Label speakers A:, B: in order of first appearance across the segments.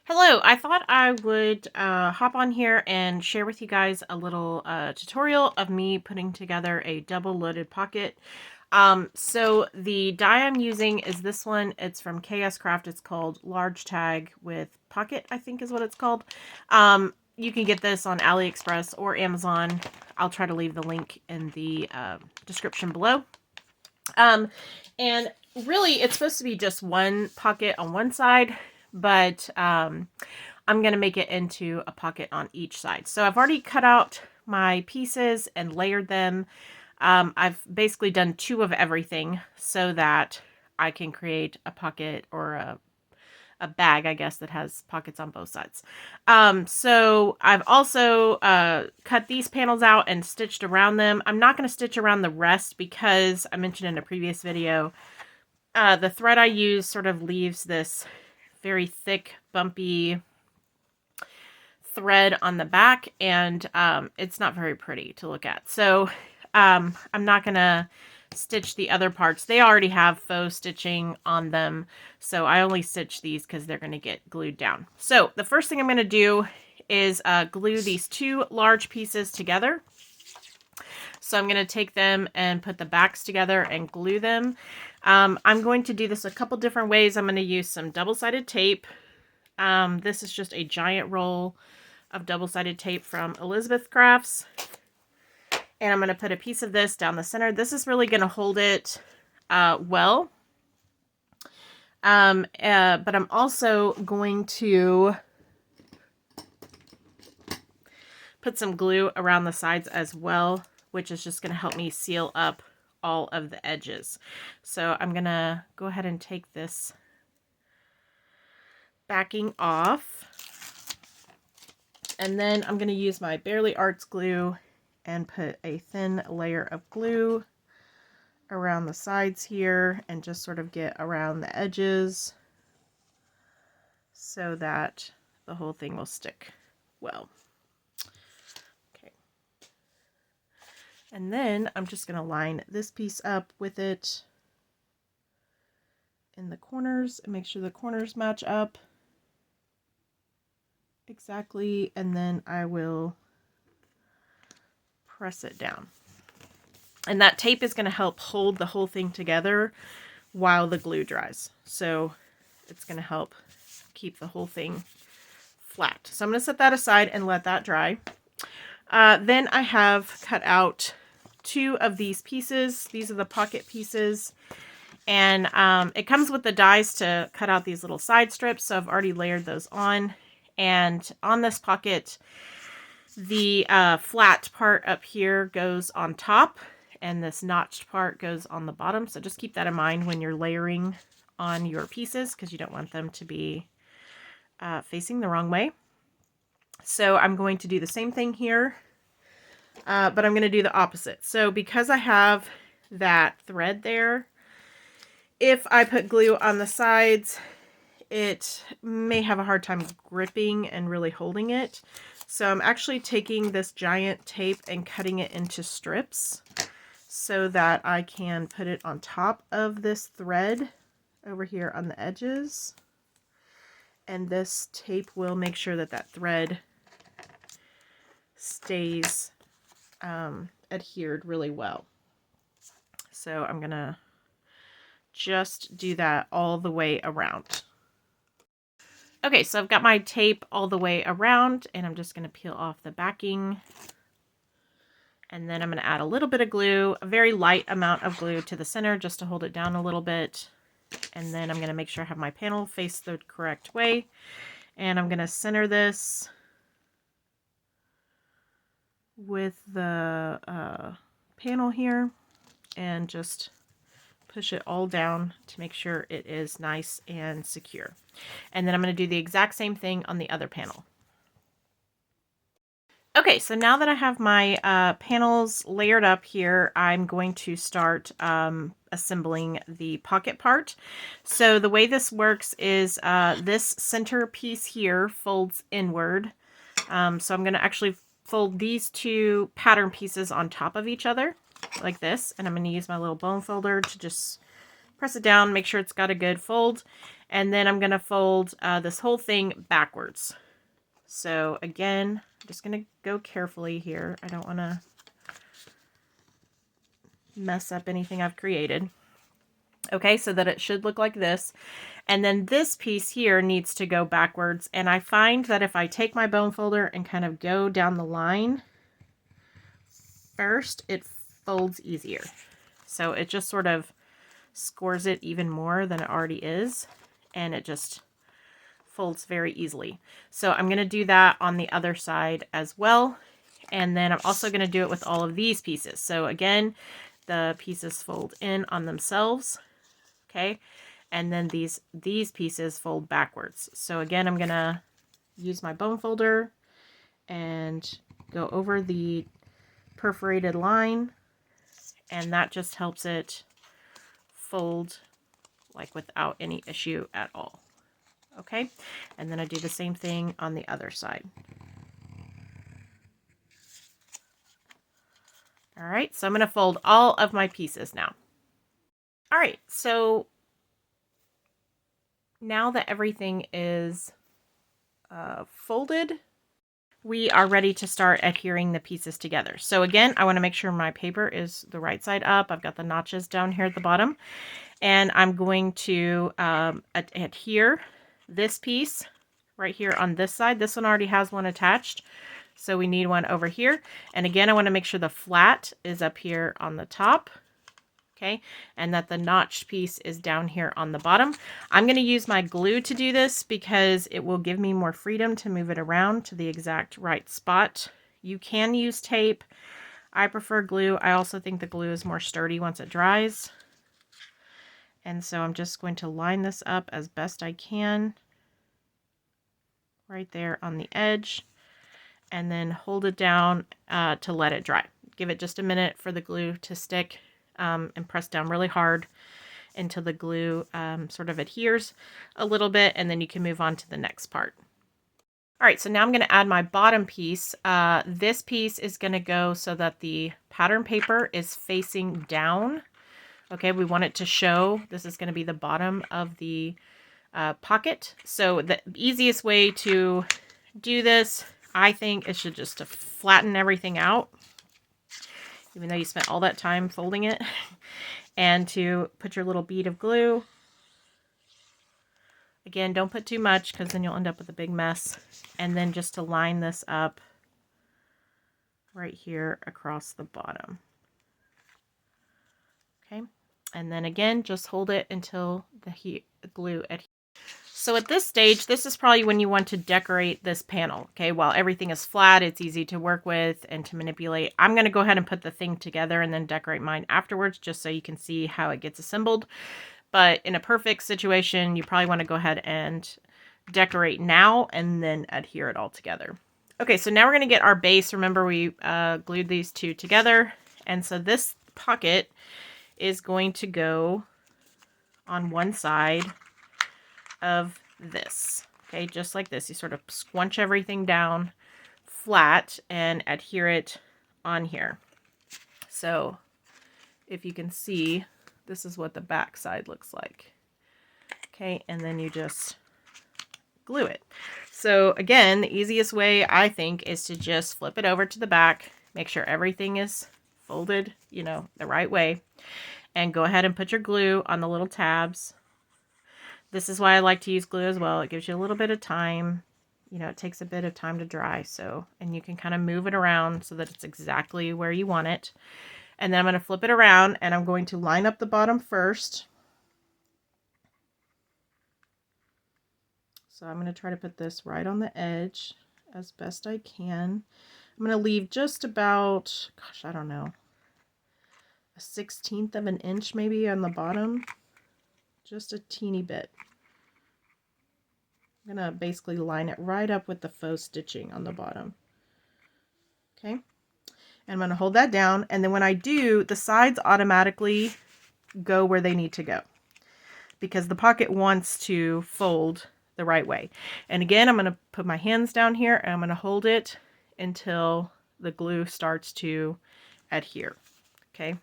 A: Hello, I thought I would hop on here and share with you guys a little tutorial of me putting together a double loaded pocket. So the die I'm using is this one. It's from KS Craft. It's called Large Tag with Pocket, I think is what it's called. You can get this on AliExpress or Amazon. I'll try to leave the link in the description below. And really, it's supposed to be just one pocket on one side, but I'm going to make it into a pocket on each side. So I've already cut out my pieces and layered them. I've basically done two of everything so that I can create a pocket or a bag, I guess, that has pockets on both sides. So I've also cut these panels out and stitched around them. I'm not going to stitch around the rest because I mentioned in a previous video, the thread I use sort of leaves this very thick, bumpy thread on the back, and it's not very pretty to look at. So I'm not going to stitch the other parts. They already have faux stitching on them, so I only stitch these because they're going to get glued down. So the first thing I'm going to do is glue these two large pieces together. So I'm going to take them and put the backs together and glue them. I'm going to do this a couple different ways. I'm going to use some double-sided tape. This is just a giant roll of double-sided tape from Elizabeth Crafts. And I'm going to put a piece of this down the center. This is really going to hold it well. But I'm also going to put some glue around the sides as well, which is just going to help me seal up all of the edges. So I'm going to go ahead and take this backing off. And then I'm going to use my Bearly Arts glue and put a thin layer of glue around the sides here and just sort of get around the edges so that the whole thing will stick well. Okay. And then I'm just going to line this piece up with it in the corners and make sure the corners match up exactly, and then I will press it down. And that tape is going to help hold the whole thing together while the glue dries. So it's going to help keep the whole thing flat. So I'm going to set that aside and let that dry. Then I have cut out two of these pieces. These are the pocket pieces. And it comes with the dies to cut out these little side strips. So I've already layered those on. And on this pocket, the flat part up here goes on top, and this notched part goes on the bottom. So just keep that in mind when you're layering on your pieces, because you don't want them to be facing the wrong way. So I'm going to do the same thing here, but I'm going to do the opposite. So because I have that thread there, if I put glue on the sides, it may have a hard time gripping and really holding it. So I'm actually taking this giant tape and cutting it into strips so that I can put it on top of this thread over here on the edges. And this tape will make sure that that thread stays adhered really well. So I'm going to just do that all the way around. Okay, so I've got my tape all the way around, and I'm just going to peel off the backing. And then I'm going to add a little bit of glue, a very light amount of glue to the center just to hold it down a little bit. And then I'm going to make sure I have my panel face the correct way. And I'm going to center this with the panel here and just push it all down to make sure it is nice and secure. And then I'm going to do the exact same thing on the other panel. Okay, so now that I have my panels layered up here, I'm going to start assembling the pocket part. So the way this works is this center piece here folds inward. So I'm going to actually fold these two pattern pieces on top of each other like this, and I'm going to use my little bone folder to just press it down, make sure it's got a good fold, And then I'm going to fold this whole thing backwards. So again, I'm just going to go carefully here. I don't want to mess up anything I've created. Okay, so that it should look like this. And then this piece here needs to go backwards. And I find that if I take my bone folder and kind of go down the line first, it folds easier. So it just sort of scores it even more than it already is. And it just folds very easily. So I'm going to do that on the other side as well. And then I'm also going to do it with all of these pieces. So again, the pieces fold in on themselves. Okay. And then these pieces fold backwards. So again, I'm going to use my bone folder and go over the perforated line. And that just helps it fold like without any issue at all. Okay, and then I do the same thing on the other side. All right, so I'm going to fold all of my pieces now. All right, so now that everything is folded, we are ready to start adhering the pieces together. So again, I want to make sure my paper is the right side up. I've got the notches down here at the bottom, and I'm going to adhere this piece right here on this side. This one already has one attached, so we need one over here. And again, I want to make sure the flat is up here on the top, okay, and that the notched piece is down here on the bottom. I'm going to use my glue to do this because it will give me more freedom to move it around to the exact right spot. You can use tape. I prefer glue. I also think the glue is more sturdy once it dries. And so I'm just going to line this up as best I can right there on the edge, and then hold it down to let it dry. Give it just a minute for the glue to stick, and press down really hard until the glue sort of adheres a little bit, and then you can move on to the next part. All right, so now I'm going to add my bottom piece. This piece is going to go so that the pattern paper is facing down. Okay, we want it to show. This is going to be the bottom of the pocket. So the easiest way to do this, I think, is just to flatten everything out, even though you spent all that time folding it, and to put your little bead of glue. Again, don't put too much because then you'll end up with a big mess. And then just to line this up right here across the bottom. Okay, and then again, just hold it until the glue adheres. So at this stage, this is probably when you want to decorate this panel. Okay, while everything is flat, it's easy to work with and to manipulate. I'm going to go ahead and put the thing together and then decorate mine afterwards, just so you can see how it gets assembled. But in a perfect situation, you probably want to go ahead and decorate now and then adhere it all together. Okay, so now we're going to get our base. Remember, we glued these two together. And so this pocket is going to go on one side of this. Okay, just like this. You sort of squunch everything down flat and adhere it on here. So if you can see, this is what the back side looks like. Okay, and then you just glue it. So again, the easiest way, I think, is to just flip it over to the back, make sure everything is folded, you know, the right way, and go ahead and put your glue on the little tabs. This is why I like to use glue as well. It gives you a little bit of time. You know, it takes a bit of time to dry, so, and you can kind of move it around so that it's exactly where you want it. And then I'm going to flip it around, and I'm going to line up the bottom first. So I'm going to try to put this right on the edge as best I can. I'm going to leave just about, gosh, I don't know, a 1/16 of an inch maybe on the bottom. Just a teeny bit. I'm going to basically line it right up with the faux stitching on the bottom. Okay. And I'm going to hold that down, and then when I do, the sides automatically go where they need to go because the pocket wants to fold the right way. And again, I'm going to put my hands down here and I'm going to hold it until the glue starts to adhere. Okay.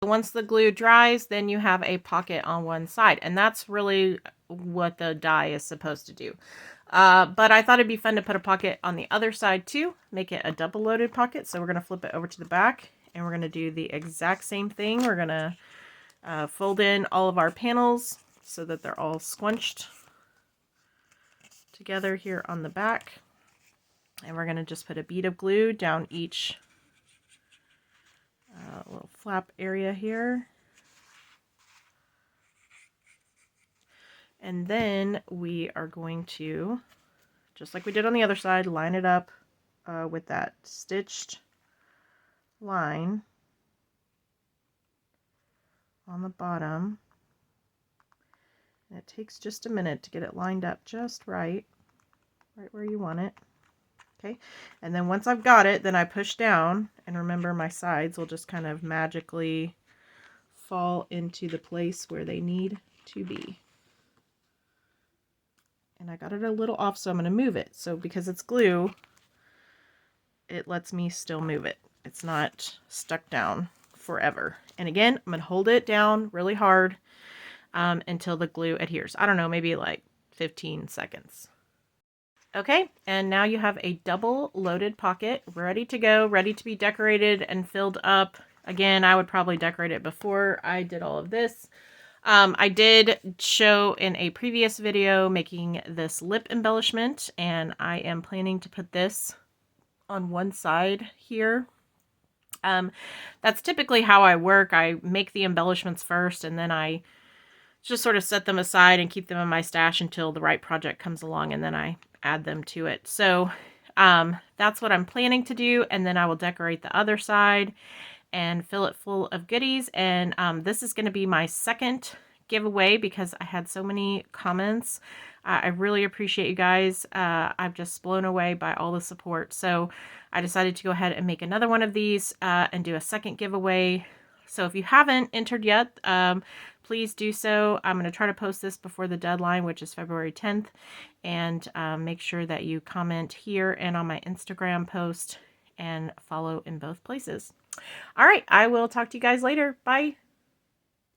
A: Once the glue dries, then you have a pocket on one side, and that's really what the die is supposed to do. But I thought it'd be fun to put a pocket on the other side too, make it a double loaded pocket. So we're going to flip it over to the back and we're going to do the exact same thing. We're going to fold in all of our panels so that they're all squunched together here on the back. And we're going to just put a bead of glue down each little flap area here. And then we are going to, just like we did on the other side, line it up with that stitched line on the bottom. And it takes just a minute to get it lined up just right where you want it. Okay, and then once I've got it, then I push down, and remember my sides will just kind of magically fall into the place where they need to be. And I got it a little off, so I'm going to move it. So because it's glue, it lets me still move it. It's not stuck down forever. And again, I'm going to hold it down really hard until the glue adheres. I don't know, maybe like 15 seconds. Okay, and now you have a double loaded pocket ready to go, ready to be decorated and filled up. Again, I would probably decorate it before I did all of this. I did show in a previous video making this lip embellishment, and I am planning to put this on one side here. That's typically how I work. I make the embellishments first, and then I just sort of set them aside and keep them in my stash until the right project comes along, and then I add them to it. So that's what I'm planning to do, and then I will decorate the other side and fill it full of goodies. And this is going to be my second giveaway because I had so many comments. I really appreciate you guys. I'm just blown away by all the support. So I decided to go ahead and make another one of these and do a second giveaway. So if you haven't entered yet, please do so. I'm going to try to post this before the deadline, which is February 10th. And make sure that you comment here and on my Instagram post and follow in both places. All right, I will talk to you guys later. Bye.